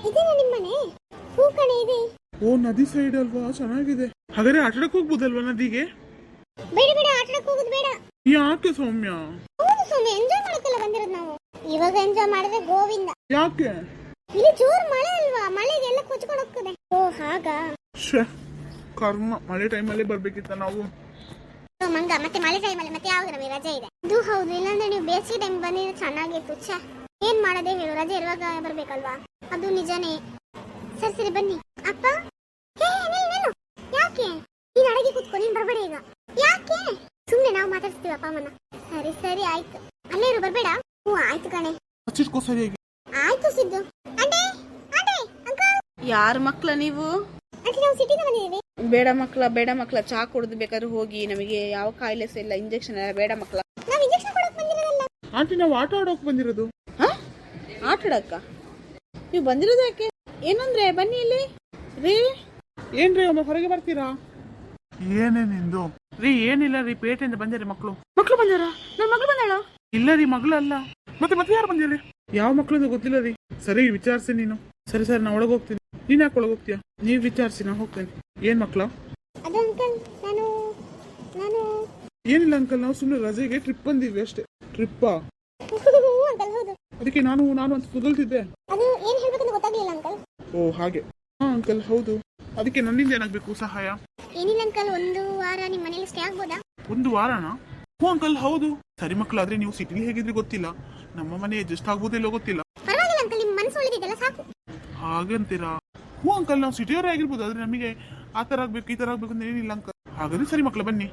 ಇದೇನಾ ನಿಮ್ಮನೆ? ಹೂ ಕಣೆ ಇದೆ. ಓ ನದಿ ಸೈಡ್ ಅಲ್ವಾ, ಚೆನ್ನಾಗಿದೆ. ಹಾಗಾದ್ರೆ ಆಟಡಕ್ ಹೋಗ್ಬೋದಲ್ವಾ ನದಿಗೆ? ಬೇಡ ಬೇಡ, ಆಟಡಕ್ ಹೋಗೋದು ಬೇಡ. ಯಾಕೆ ಸೌಮ್ಯ? ಹೌದು ಸೌಮ್ಯ, ಎಂಜಾಯ್ ಮಾಡಕ್ಕೆಲ್ಲ ಬಂದಿರೋದು ನಾವು. ಇವಾಗ ಎಂಜಾಯ್ ಮಾಡಿದ್ರೆ ಗೋವಿಂದ. ಯಾಕೆ? ಇಲ್ಲಿ ಜೋರ್ ಮಳೆ ಅಲ್ವಾ, ಮಳೆಗೆಲ್ಲ ಕೊಚ್ಕೊಂಡು ಹೋಗ್ತದೆ. ಓ ಹಾಗಾ? ಕರ್ಮ, ಮಳೆ ಟೈಮಲ್ಲಿ ಬರ್ಬೇಕಿತ್ತ ನಾವು. ಮಂಗ, ಮತ್ತೆ ಮಳೆ ಟೈಮಲ್ಲಿ ಮತ್ತೆ ಯಾವಾಗ ನಮಗೆ ರಜೆ ಇದೆ? ಅದು ಹೌದು, ಇಲ್ಲಾಂದ್ರೆ ನೀವು ಬೇಸಿಗೆ ಟೈಮ್ ಬಂದಿದ್ರೆ ಚೆನ್ನಾಗಿತ್ತು. ಏನ್ ಮಾಡೋದೇ ಹೇಳು, ರಜೆ ಇರುವಾಗ ಬರ್ಬೇಕಲ್ವಾ? ಅದು ನಿಜಾನೇ. ಸರಿ ಸರಿ ಬನ್ನಿ. ಅಪ್ಪ, ಯಾಕೆ ನೀನ್ ಅಡಗಿ ಕೂತ್ಕೊ, ನೀನ್ ಬರ್ಬೇಡ ಈಗ. ಯಾಕೆ? ಸುಮ್ನೆ ನಾವು ಮಾತಾಡ್ಸ್ತೀವಿ ಅಪ್ಪ ಅಮ್ಮನ. ಸರಿ ಸರಿ ಆಯ್ತು, ಅಲ್ಲೇ ಇರು, ಬರ್ಬೇಡ. ಹ್ಞೂ ಆಯ್ತು ಕಣೆ. ಆಯ್ತು ಸಿದ್ದು. Aunty aunty uncle. ಯಾರ ಮಕ್ಳ ನೀವು? ಆಂಟಿ ನಾವು ಸಿಟಿಗೆ ಬಂದಿದ್ದೀವಿ. ಬೇಡ ಮಕ್ಳ, ಚಾ ಕುಡಿದು ಬೇಕಾದ್ರೆ ಹೋಗಿ. ನಮಗೆ ಯಾವ ಕಾಯಿಲೆ ಇಲ್ಲ, ಇಂಜೆಕ್ಷನ್ ಎಲ್ಲ ಬೇಡ ಮಕ್ಳ. ನಾವು ಇಂಜೆಕ್ಷನ್ ಕೊಡಕ್ ಬಂದಿರೋದಲ್ಲ ಆಂಟಿ, ನಾವು ಆಟ ಆಡೋಕ್ ಬಂದಿರೋದು. ಆಟ ಆಡಕ್ಕ ನೀವು ಬಂದಿರೋದು ಯಾಕೆ? ಏನಂದ್ರೆ ಬನ್ನಿ ಇಲ್ಲಿ. ರೀ ಏನ್ರಿ, ಒಮ್ಮೆ ಹೊರಗೆ ಬರ್ತೀರಾ? ಏನೇ ನಿಂದು? ರೀ ಏನಿಲ್ಲ ರೀ, ಪೇಟೆಯಿಂದ ಬಂದಿರಿ ಮಕ್ಕಳು ಬಂದಾರ? ನನ್ನ ಮಗಳು ಬಂದಾಳ? ಇಲ್ಲ ರೀ, ಮಗಳು ಅಲ್ಲ. ಮತ್ತೆ ಯಾರು ಬಂದಿರಿ? ಯಾವ ಮಕ್ಳು ಅಂತ ಗೊತ್ತಿಲ್ಲ ರೀ. ಸರಿ ವಿಚಾರಿಸಿ ನೀನು. ಸರಿ ನಾ ಒಳಗೆ ಹೋಗ್ತೀನಿ. ನೀನ್ ಯಾಕೆ ಒಳಗೆ ಹೋಗ್ತೀಯಾ? ನೀವ್ ವಿಚಾರಿಸಿ, ನಾ ಹೋಗ್ತೇನೆ. ಏನ್ ಮಕ್ಳ? ಅದು ಅಂಕಲ್, ನಾನು ಏನಿಲ್ಲ ಅಂಕಲ್, ನಾವು ಸುಮ್ಮನೆ ರಜೆಗೆ ಟ್ರಿಪ್ ಬಂದಿದ್ವಿ ಅಷ್ಟೇ. ಟ್ರಿಪ್ಪಾ? ಅಂಕಲ್ ಹೌದು. ಅದಕ್ಕೆ ನಾನು ಅಂತ ಕುದಲ್ತಿದ್ದೆ. ಅದು ಏನ್ ಹೇಳ್ಬೇಕಂತ ಗೊತ್ತಾಗ್ಲಿಲ್ಲ ಅಂಕಲ್. ಓ ಹಾಗೆ. ಹಾ ಅಂಕಲ್ ಹೌದು. ಅದಕ್ಕೆ ನನ್ನಿಂದ ಏನಾಗ್ಬೇಕು ಸಹಾಯ? ಏನಿಲ್ಲ ಅಂಕಲ್, ಒಂದು ವಾರ ನಿಮ್ಮ ಮನೇಲಿ ಸ್ಟೇ ಆಗ್ಬೋದಾ? ಒಂದು ವಾರನಾ? ಹ್ಞೂ ಅಂಕಲ್ ಹೌದು. ಸರಿ ಮಕ್ಕಳಾದ್ರೆ ನೀವು ಸಿಟಿಲಿ ಹೇಗಿದ್ರೆ ಗೊತ್ತಿಲ್ಲ, ನಮ್ಮ ಮನೆ ಅಡ್ಜಸ್ಟ್ ಆಗ್ಬೋದಿಲ್ಲೋ ಗೊತ್ತಿಲ್ಲ. ಪರವಾಗಿಲ್ಲ ಅಂಕಲ್, ನಿಮ್ಮ ಮನಸ್ಸು ಒಳ್ಳೆದಿದೆಲ್ಲ ಸಾಕು. ಹಾಗಂತೀರಾ? ಹ್ಞೂ ಅಂಕಲ್, ನಾವು ಸಿಟಿಯವರೇ ಆಗಿರ್ಬೋದು, ಆದ್ರೆ ನಮಗೆ ಆ ತರ ಆಗ್ಬೇಕು ಈ ತರ ಆಗ್ಬೇಕು ಅಂತ ಏನಿಲ್ಲ ಅಂಕಲ್. ಹಾಗಾದ್ರೆ ಸರಿ ಮಕ್ಕಳ ಬನ್ನಿ,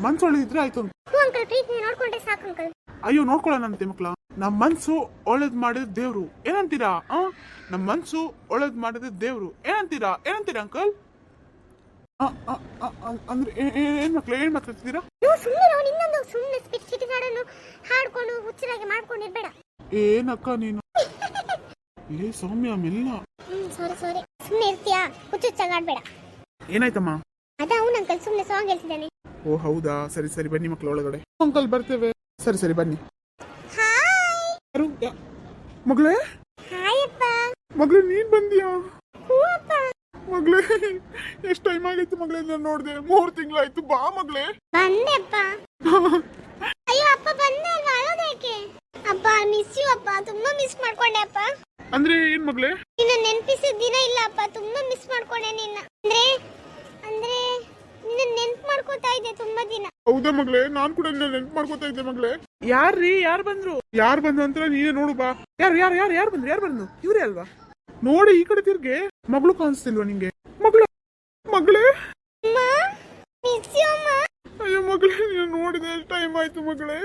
ಮನ್ಸು ಒಳ್ಳೇದಿದ್ರೆ ಆಯ್ತು. ಹ್ಞೂ ಅಂಕಲ್, ಟ್ರೀಟ್ ನೋಡ್ಕೊಂಡ್ರೆ ಸಾಕು ಅಂಕಲ್. ಅಯ್ಯೋ ನೋಡ್ಕೊಳ್ಳೋಣಂತೆ ಮಕ್ಕಳ. ನಮ್ಮ ಮನ್ಸು ಒಳ್ಳೇದ್ ಮಾಡಿದ ದೇವ್ರು, ಏನಂತೀರಾ? ನಮ್ಮ ಮನ್ಸು ಒಳ್ಳೇದ್ ಮಾಡಿದ ದೇವ್ರು, ಏನಂತೀರಾ ಅಂಕಲ್? ಅಂದ್ರೆ ಏನ್ ಮಾತಾಡ್ತಿದ್ದೀರಾ? ಸುಮ್ಮನೆ ಸಿಟಿ ಹಾಡನ್ನು ಹಾಡ್ಕೊಂಡು ಹುಚ್ಚರಾಗಿ ಮಾಡ್ಕೊಂಡಿರ್ಬೇಡ. ಏನಕ್ಕ ನೀನು? ಏ ಸೌಮ್ಯ ಮೆಲ್ಲ. ಸಾರಿ ಸುಮ್ಮನೆ ಇರ್ತೀಯಾ? ಹುಚ್ಚಾಗಾಡ್ಬೇಡ. ಏನಾಯ್ತಮ್ಮ? ಅದ ಅವನು ಅಂಕಲ್ ಸುಮ್ಮನೆ ಸಾಂಗ್ ಹೇಳ್ತಿದ್ದಾನೆ. ಓ ಹೌದಾ, ಸರಿ ಬನ್ನಿ ಮಕ್ಕಳು ಒಳಗಡೆ. ಅಂಕಲ್ ಬರ್ತೇವೆ. ಸರಿ ಬನ್ನಿ. ಮಗಳೇ? ಹಾಯ್ ಅಪ್ಪ. ಮಗಳೇ ನೀನ್ ಬಂದಿಯಾ? ಹ್ಞೂ ಅಪ್ಪ. ಮಗಳೇ ಎಷ್ಟು ಟೈಮ್ ಆಗಿತ್ತು ಮಗಳೇ, ನಾನು ನೋಡ್ದೆ. 3 ತಿಂಗಳಾಯ್ತು. ಬಾ ಮಗಳೇ. ಬಂದೆ ಅಪ್ಪ. ಅಯ್ಯೋ ಅಪ್ಪ ಬಂದೆ ಅಲ್ವಾ, ಅಳೋದೇಕೆ? ಅಪ್ಪ ಮಿಸ್ ಯು ಅಪ್ಪ, ತುಂಬಾ ಮಿಸ್ ಮಾಡ್ಕೊಂಡೆ ಅಪ್ಪ. ಅಂದ್ರೆ ಏನ್ ಮಗಳೇ? ನಿನ್ನ ನೆನಪಿಸಿದ ದಿನ ಇಲ್ಲ ಅಪ್ಪ, ತುಂಬಾ ಮಿಸ್ ಮಾಡ್ಕೊಂಡೆ ನಿನ್ನ. ಅಂದ್ರೆ ನಿನ್ನ ನೆನ್ಪು ಮಾಡ್ಕೋತಾ ಇದ್ದೆ ತುಂಬಾ ದಿನ. ಹೌದಾ ಮಗಳೇ? ನಾನ್ ಕೂಡ ನಿನ್ನ ನೆನ್ಪು ಮಾಡ್ಕೋತಾ ಇದ್ದೆ ಮಗಳೇ. ಯಾರು ಬಂದ್ರು ಅಂತ ನೀನೇ ನೋಡು. ಬಾ. ಯಾರು ಬಂದ್ರು? ಇವ್ರೇ ಅಲ್ವಾ? ನೋಡಿ ಈ ಕಡೆ ತಿರ್ಗೆ. ಮಗಳು ಕಾಣಿಸ್ತಿಲ್ವಾ ನಿಂಗೆ? ಮಗಳೇ ಅಯ್ಯೋ ಮಗಳೇ, ನೀನು ನೋಡಿದೆ ಎಷ್ಟು ಟೈಮ್ ಆಯ್ತು ಮಗಳೇ?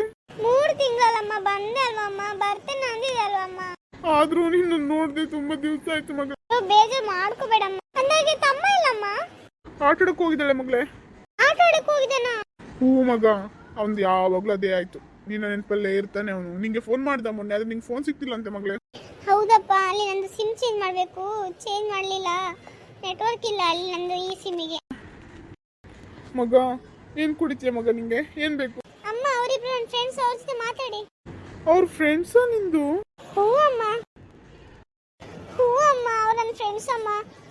3 ತಿಂಗಳಲ್ಲಮ್ಮ, ಬಂದೆ ಅಲ್ವಾ ಅಮ್ಮ, ಬರ್ತೇನೆ ಅಂದಿದೆ ಅಲ್ವಾ ಅಮ್ಮ. ಆದ್ರೂ ನಿನ್ನ ನೋಡ್ದೆ ತುಂಬಾ ದಿವಸ ಆಯ್ತು ಮಗಳೇ. ಬೇಜಾರು ಮಾಡ್ಕೋಬೇಡಮ್ಮ. ಅಂದಾಗೆ ತಮ್ಮ ಇಲ್ಲಮ್ಮ? ಆಟಾಡಕ್ ಹೋಗಿದ್ದಾಳೆ ಮಗಳೇ. ಆಟ ಆಡಕ್ ಹೋಗಿದ್ದಾನ? ಹೂ ಮಗ, ಅವ್ನ್ದು ಯಾವಾಗ್ಲೂ ಅದೇ ಆಯ್ತು. ನಿನ್ನ ನೆನಪಲ್ಲೇ ಇರ್ತಾನೆ ಅವನು. ನಿಂಗೆ ಫೋನ್ ಮಾಡ್ದ ಮೊನ್ನೆ, ಆದ್ರೆ ನಿಂಗೆ ಫೋನ್ ಸಿಕ್ತಿಲ್ಲ ಅಂತೆ ಮಗಳೇ. ಹೌದಪ್ಪ, ಅಲ್ಲಿ ನಂದು ಸಿಮ್ ಚೇಂಜ್ ಮಾಡ್ಬೇಕು, ಚೇಂಜ್ ಮಾಡ್ಲಿಲ್ಲ. ನೆಟ್ವರ್ಕ್ ಇಲ್ಲ ಅಲ್ಲಿ ನಂದು ಈ ಸಿಮ್ಮಿಗೆ. ಮಗ ಏನ್ ಕುಡಿತೀಯ ಮಗ? ನಿಂಗೆ ಏನ್ ಬೇಕು? ಅಮ್ಮ ಅವರಿಬ್ರು ನನ್ನ ಫ್ರೆಂಡ್ಸ್, ಅವ್ರ ಜೊತೆ ಮಾತಾಡಿ. ಅವ್ರ ಫ್ರೆಂಡ್ಸ್ ನಿಂದು? ಹೂ ಅಮ್ಮ, ಅವ್ರ ನನ್ನ ಫ್ರೆಂಡ್ಸ್ ಅಮ್ಮ.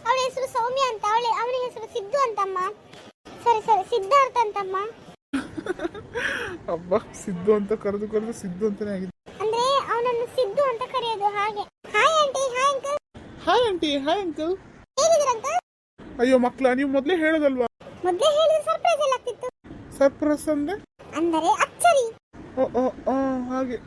ಅವಳ ಹೆಸರು ಸೌಮ್ಯ ಅಂತ, ಅವನ ಹೆಸರು ಸಿದ್ದು ಅಂತಮ್ಮ. ಸರಿ ಸಿದ್ಧಾರ್ಥ ಅಂತಮ್ಮ. ಅಬ್ಬಾ, ಸಿದ್ದು ಅಂತ ಕರೆದು ಸಿದ್ದು ಅಂತಾನೆ ಆಗಿದೆ. ಅಂದ್ರೆ ಅವನನ್ನು ಸಿದ್ದು ಅಂತ ಕರೆಯೋದು, ಹಾಗೆ. Hi aunty. Hi uncle. Hi aunty. Hi uncle. ಹೇಗಿದ್ದೀರಾ ಅಂಕಲ್? ಅಯ್ಯೋ ಮಕ್ಳ, ನೀವು ಮೊದ್ಲೇ ಹೇಳೋದಲ್ವಾ? ಮೊದಲೇ ಹೇಳಿದ್ರೆ ಸರ್ಪ್ರೈಸ್ ಎಲ್ಲ ಆಗ್ತಿತ್ತು. ಸರ್ಪ್ರೈಸ್ ಅಂದ್ರೆ ಅಂದರೆ ಅಚ್ಚರಿ. ಹಾಗೆ